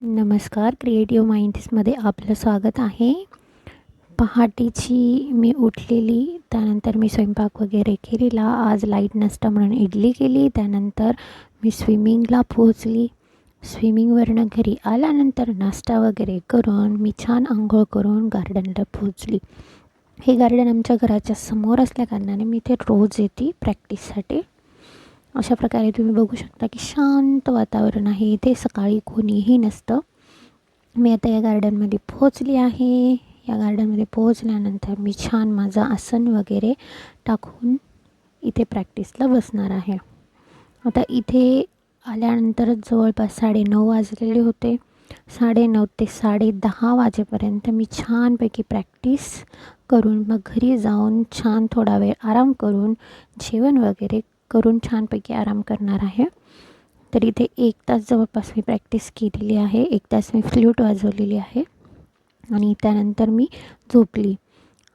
नमस्कार, क्रिएटिव्ह माइंड्समध्ये आपलं स्वागत आहे. पहाटेची मी उठलेली, त्यानंतर मी स्वयंपाक वगैरे केलेला. आज लाईट नसतं म्हणून इडली केली. त्यानंतर मी स्विमिंगला पोहोचली. स्विमिंगवरनं घरी आल्यानंतर नाश्ता वगैरे करून मी छान अंघोळ करून गार्डनला पोहोचली. हे गार्डन आमच्या घराच्या समोर असल्याकारणाने मी इथे रोज येते प्रॅक्टिससाठी. अशा प्रकारे तुम्ही बघू शकता की शांत वातावरण आहे. इथे सकाळी कोणीही नसतं. मी आता या गार्डनमध्ये पोहोचली आहे. या गार्डनमध्ये पोहोचल्यानंतर मी छान माझं आसन वगैरे टाकून इथे प्रॅक्टिसला बसणार आहे. आता इथे आल्यानंतरच जवळपास 9:30 वाजलेले होते. 9:30 ते 10:30 वाजेपर्यंत मी छानपैकी प्रॅक्टिस करून मग घरी जाऊन छान थोडा वेळ आराम करून जेवण वगैरे करून छानपैकी आराम करणार आहे. तर इथे 1 तास जवळपास मी प्रॅक्टिस केलेली आहे. 1 तास मी फ्लूट वाजवलेली आहे आणि त्यानंतर मी झोपली.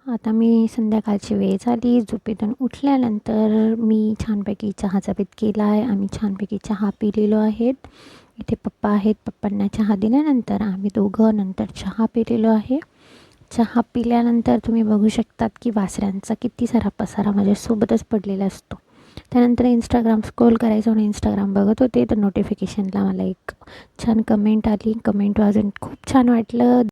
आता मी संध्याकाळची वेळ झाली. झोपेतून उठल्यानंतर मी छानपैकी चहाचा बेत केला आहे. आम्ही छानपैकी चहा पिलेलो आहेत. इथे पप्पा आहेत. पप्पांना चहा दिल्यानंतर आम्ही दोघं नंतर चहा पिलेलो आहे. चहा पिल्यानंतर तुम्ही बघू शकतात की वासरांचा किती सारा पसारा माझ्यासोबतच पडलेला असतो. त्यानंतर इंस्टाग्राम स्क्रोल करायचं म्हणून इंस्टाग्राम बघत होते, तर नोटिफिकेशनला मला एक छान कमेंट आली. कमेंट वाचून खूप छान वाटलं.